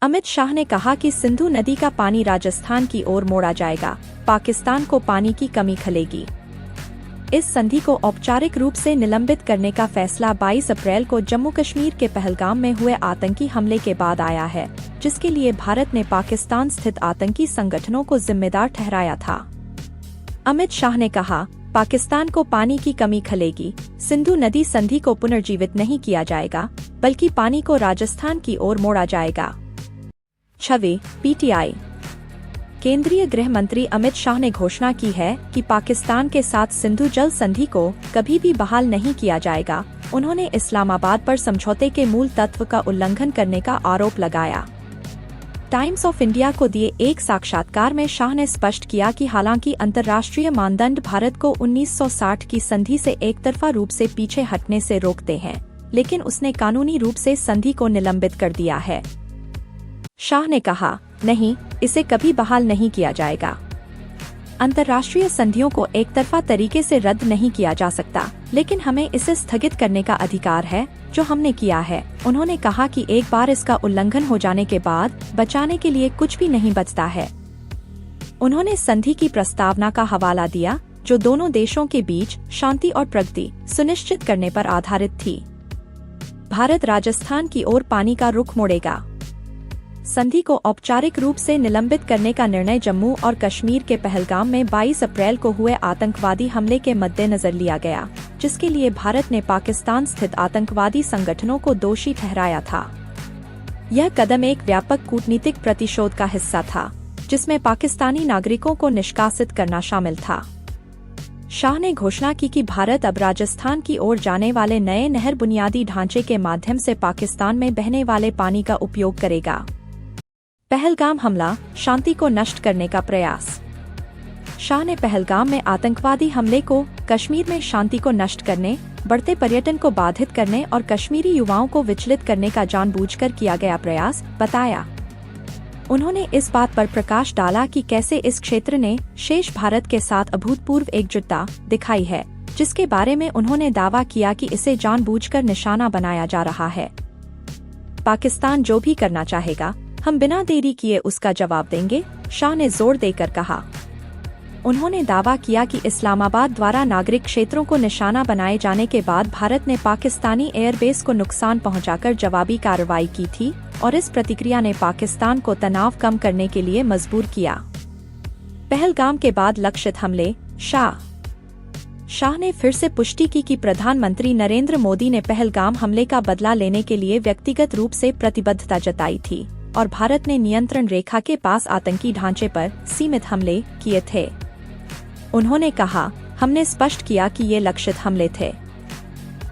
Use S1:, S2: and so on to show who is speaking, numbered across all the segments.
S1: अमित शाह ने कहा कि सिंधु नदी का पानी राजस्थान की ओर मोड़ा जाएगा, पाकिस्तान को पानी की कमी खलेगी। इस संधि को औपचारिक रूप से निलंबित करने का फैसला 22 अप्रैल को जम्मू कश्मीर के पहलगाम में हुए आतंकी हमले के बाद आया है, जिसके लिए भारत ने पाकिस्तान स्थित आतंकी संगठनों को जिम्मेदार ठहराया था। अमित शाह ने कहा, पाकिस्तान को पानी की कमी खलेगी, सिंधु नदी संधि को पुनर्जीवित नहीं किया जाएगा, बल्कि पानी को राजस्थान की ओर मोड़ा जाएगा। 6 पीटीआई। केंद्रीय गृह मंत्री अमित शाह ने घोषणा की है कि पाकिस्तान के साथ सिंधु जल संधि को कभी भी बहाल नहीं किया जाएगा। उन्होंने इस्लामाबाद पर समझौते के मूल तत्व का उल्लंघन करने का आरोप लगाया। टाइम्स ऑफ इंडिया को दिए एक साक्षात्कार में शाह ने स्पष्ट किया कि हालांकि अंतर्राष्ट्रीय मानदंड भारत को 1960 की संधि से एकतरफा रूप से पीछे हटने से रोकते हैं, लेकिन उसने कानूनी रूप से संधि को निलंबित कर दिया है। शाह ने कहा, नहीं, इसे कभी बहाल नहीं किया जाएगा। अंतर्राष्ट्रीय संधियों को एकतरफा तरीके से रद्द नहीं किया जा सकता, लेकिन हमें इसे स्थगित करने का अधिकार है, जो हमने किया है। उन्होंने कहा कि एक बार इसका उल्लंघन हो जाने के बाद बचाने के लिए कुछ भी नहीं बचता है। उन्होंने संधि की प्रस्तावना का हवाला दिया, जो दोनों देशों के बीच शांति और प्रगति सुनिश्चित करने पर आधारित थी। भारत राजस्थान की ओर पानी का रुख मोड़ेगा। संधि को औपचारिक रूप से निलंबित करने का निर्णय जम्मू और कश्मीर के पहलगाम में 22 अप्रैल को हुए आतंकवादी हमले के मद्देनजर लिया गया, जिसके लिए भारत ने पाकिस्तान स्थित आतंकवादी संगठनों को दोषी ठहराया था। यह कदम एक व्यापक कूटनीतिक प्रतिशोध का हिस्सा था, जिसमें पाकिस्तानी नागरिकों को निष्कासित करना शामिल था। शाह ने घोषणा की कि भारत अब राजस्थान की ओर जाने वाले नए नहर बुनियादी ढांचे के माध्यम से पाकिस्तान में बहने वाले पानी का उपयोग करेगा। पहलगाम हमला, शांति को नष्ट करने का प्रयास। शाह ने पहलगाम में आतंकवादी हमले को कश्मीर में शांति को नष्ट करने, बढ़ते पर्यटन को बाधित करने और कश्मीरी युवाओं को विचलित करने का जानबूझकर किया गया प्रयास बताया। उन्होंने इस बात पर प्रकाश डाला कि कैसे इस क्षेत्र ने शेष भारत के साथ अभूतपूर्व एकजुटता दिखाई है, जिसके बारे में उन्होंने दावा किया कि इसे जानबूझकर निशाना बनाया जा रहा है। पाकिस्तान जो भी करना चाहेगा, हम बिना देरी किए उसका जवाब देंगे, शाह ने जोर देकर कहा। उन्होंने दावा किया कि इस्लामाबाद द्वारा नागरिक क्षेत्रों को निशाना बनाए जाने के बाद भारत ने पाकिस्तानी एयरबेस को नुकसान पहुंचाकर जवाबी कार्रवाई की थी और इस प्रतिक्रिया ने पाकिस्तान को तनाव कम करने के लिए मजबूर किया। पहलगाम के बाद लक्षित हमले। शाह ने फिर से पुष्टि की कि प्रधानमंत्री नरेंद्र मोदी ने पहलगाम हमले का बदला लेने के लिए व्यक्तिगत रूप से प्रतिबद्धता जताई थी और भारत ने नियंत्रण रेखा के पास आतंकी ढांचे पर सीमित हमले किए थे। उन्होंने कहा, हमने स्पष्ट किया कि ये लक्षित हमले थे।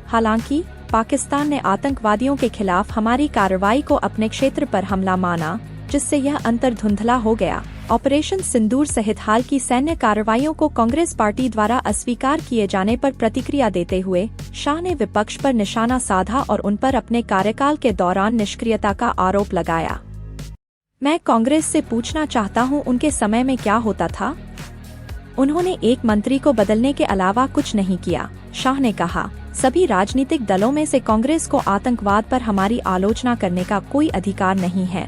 S1: हालांकि पाकिस्तान ने आतंकवादियों के खिलाफ हमारी कार्रवाई को अपने क्षेत्र पर हमला माना, जिससे यह अंतर धुंधला हो गया। ऑपरेशन सिंदूर सहित हाल की सैन्य कार्रवाइयों को कांग्रेस पार्टी द्वारा अस्वीकार किए जाने पर प्रतिक्रिया देते हुए शाह ने विपक्ष पर निशाना साधा और उन पर अपने कार्यकाल के दौरान निष्क्रियता का आरोप लगाया। मैं कांग्रेस से पूछना चाहता हूं, उनके समय में क्या होता था? उन्होंने एक मंत्री को बदलने के अलावा कुछ नहीं किया। शाह ने कहा, सभी राजनीतिक दलों में से कांग्रेस को आतंकवाद पर हमारी आलोचना करने का कोई अधिकार नहीं है।